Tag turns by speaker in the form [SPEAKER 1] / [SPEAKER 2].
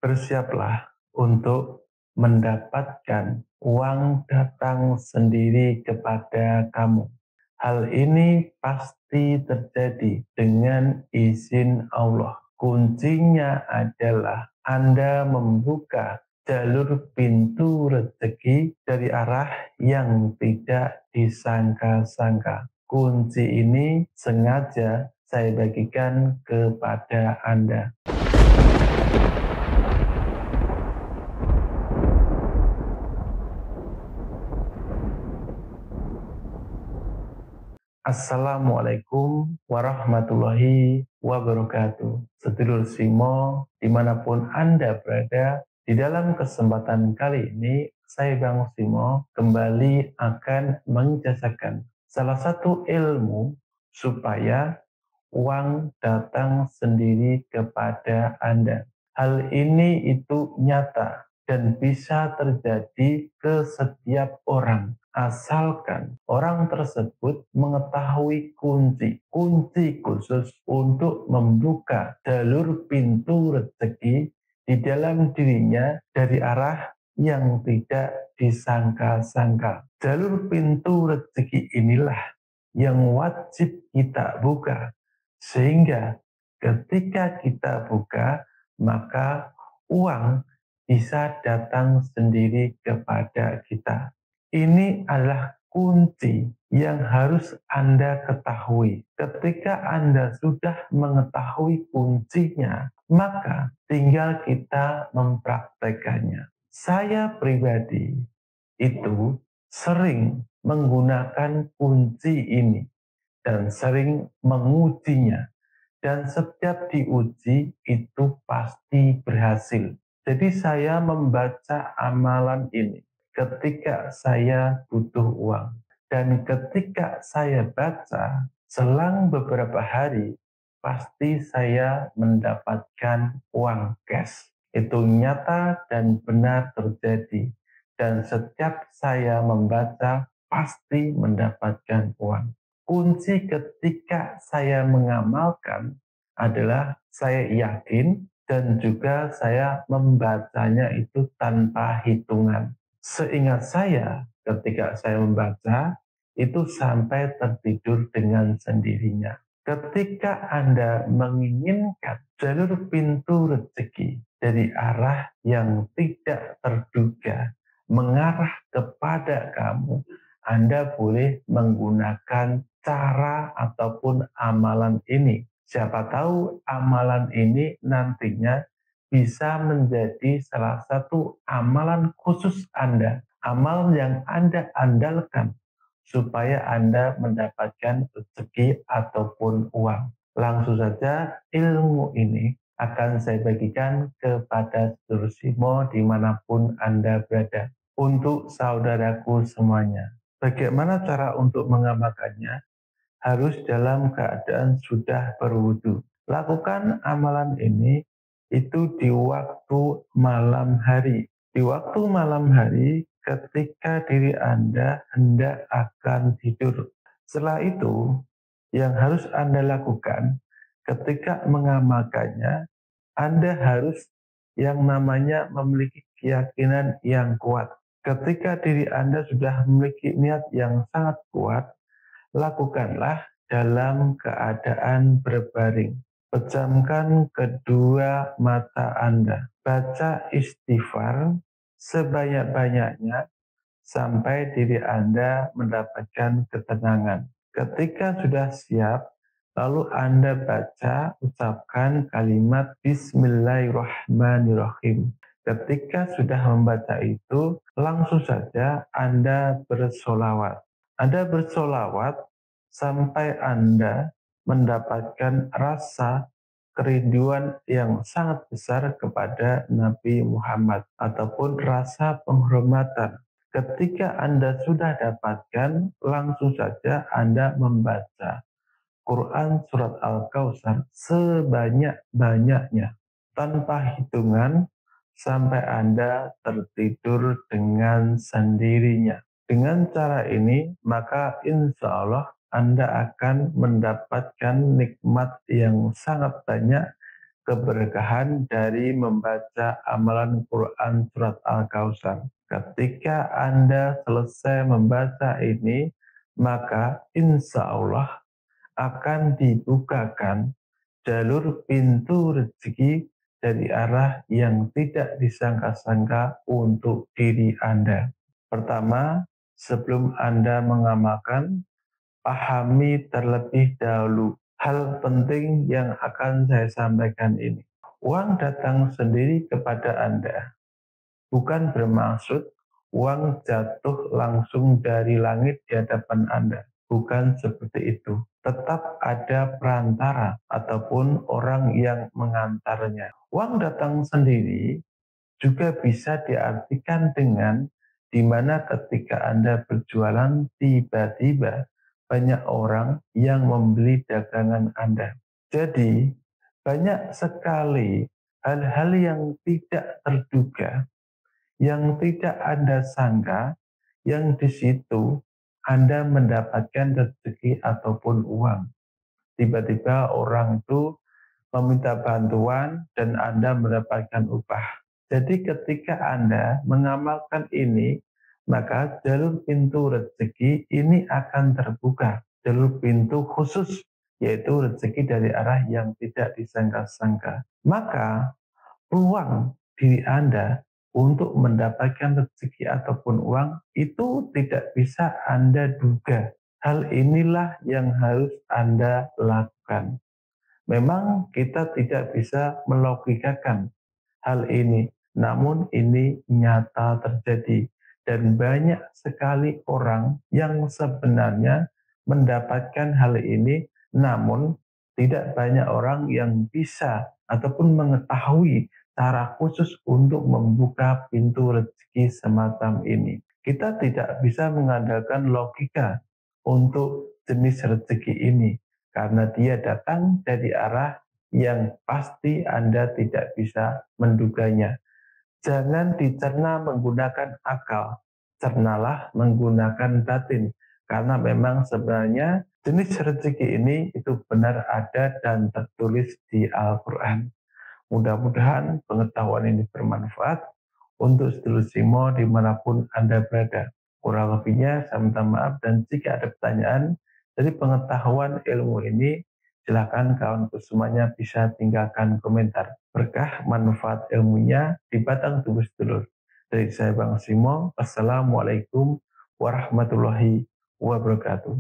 [SPEAKER 1] Bersiaplah untuk mendapatkan uang datang sendiri kepada kamu. Hal ini pasti terjadi dengan izin Allah. Kuncinya adalah Anda membuka jalur pintu rezeki dari arah yang tidak disangka-sangka. Kunci ini sengaja saya bagikan kepada Anda. Assalamualaikum warahmatullahi wabarakatuh. Sedulur Simo, dimanapun Anda berada, di dalam kesempatan kali ini, saya Bang Simo kembali akan menjelaskan salah satu ilmu supaya uang datang sendiri kepada Anda. Hal ini itu nyata dan bisa terjadi ke setiap orang, asalkan orang tersebut mengetahui kunci khusus untuk membuka jalur pintu rezeki di dalam dirinya dari arah yang tidak disangka-sangka. Jalur pintu rezeki inilah yang wajib kita buka, sehingga ketika kita buka, maka uang bisa datang sendiri kepada kita. Ini adalah kunci yang harus Anda ketahui. Ketika Anda sudah mengetahui kuncinya, maka tinggal kita mempraktekannya. Saya pribadi itu sering menggunakan kunci ini dan sering mengujinya. Dan setiap diuji itu pasti berhasil. Jadi saya membaca amalan ini ketika saya butuh uang. Dan ketika saya baca, selang beberapa hari, pasti saya mendapatkan uang cash. Itu nyata dan benar terjadi. Dan setiap saya membaca, pasti mendapatkan uang. Kunci ketika saya mengamalkan adalah saya yakin dan juga saya membacanya itu tanpa hitungan. Seingat saya, ketika saya membaca, itu sampai tertidur dengan sendirinya. Ketika Anda menginginkan jalur pintu rezeki dari arah yang tidak terduga mengarah kepada kamu, Anda boleh menggunakan cara ataupun amalan ini. Siapa tahu amalan ini nantinya bisa menjadi salah satu amalan khusus Anda, amalan yang Anda andalkan supaya Anda mendapatkan rezeki ataupun uang. Langsung saja ilmu ini akan saya bagikan kepada seluruh Simo dimanapun Anda berada. Untuk saudaraku semuanya, bagaimana cara untuk mengamalkannya? Harus dalam keadaan sudah berwudu. Lakukan amalan ini itu di waktu malam hari. Di waktu malam hari ketika diri Anda hendak akan tidur. Setelah itu, yang harus Anda lakukan ketika mengamalkannya, Anda harus yang namanya memiliki keyakinan yang kuat. Ketika diri Anda sudah memiliki niat yang sangat kuat, lakukanlah dalam keadaan berbaring. Pejamkan kedua mata Anda. Baca istighfar sebanyak-banyaknya sampai diri Anda mendapatkan ketenangan. Ketika sudah siap, lalu Anda ucapkan kalimat Bismillahirrahmanirrahim. Ketika sudah membaca itu, langsung saja Anda bersolawat. Anda bersolawat sampai Anda mendapatkan rasa kerinduan yang sangat besar kepada Nabi Muhammad ataupun rasa penghormatan. Ketika Anda sudah dapatkan, langsung saja Anda membaca Quran Surat Al-Kautsar sebanyak-banyaknya tanpa hitungan sampai Anda tertidur dengan sendirinya. Dengan cara ini, maka insya Allah Anda akan mendapatkan nikmat yang sangat banyak keberkahan dari membaca amalan Quran surat Al-Kautsar. Ketika Anda selesai membaca ini, maka insya Allah akan dibukakan jalur pintu rezeki dari arah yang tidak disangka-sangka untuk diri Anda. Pertama, sebelum Anda mengamalkan, pahami terlebih dahulu hal penting yang akan saya sampaikan ini. Uang datang sendiri kepada Anda, bukan bermaksud uang jatuh langsung dari langit di hadapan Anda. Bukan seperti itu. Tetap ada perantara ataupun orang yang mengantarnya. Uang datang sendiri juga bisa diartikan dengan di mana ketika Anda berjualan tiba-tiba banyak orang yang membeli dagangan Anda. Jadi banyak sekali hal-hal yang tidak terduga, yang tidak Anda sangka, yang di situ Anda mendapatkan rezeki ataupun uang. Tiba-tiba orang itu meminta bantuan dan Anda mendapatkan upah. Jadi ketika Anda mengamalkan ini, maka jalur pintu rezeki ini akan terbuka. Jalur pintu khusus, yaitu rezeki dari arah yang tidak disangka-sangka. Maka peluang diri Anda untuk mendapatkan rezeki ataupun uang itu tidak bisa Anda duga. Hal inilah yang harus Anda lakukan. Memang kita tidak bisa melogikakan hal ini, namun ini nyata terjadi. Dan banyak sekali orang yang sebenarnya mendapatkan hal ini, namun tidak banyak orang yang bisa ataupun mengetahui cara khusus untuk membuka pintu rezeki semacam ini. Kita tidak bisa mengandalkan logika untuk jenis rezeki ini, karena dia datang dari arah yang pasti Anda tidak bisa menduganya. Jangan dicerna menggunakan akal, cernalah menggunakan batin. Karena memang sebenarnya jenis rezeki ini itu benar ada dan tertulis di Al-Quran. Mudah-mudahan pengetahuan ini bermanfaat untuk sedulur Simo dimanapun Anda berada. Kurang lebihnya saya minta maaf, dan jika ada pertanyaan dari pengetahuan ilmu ini, silakan kawanku semuanya bisa tinggalkan komentar. Berkah manfaat ilmunya di batang tubuh sedulur. Dari saya Bang Simo, Assalamualaikum warahmatullahi wabarakatuh.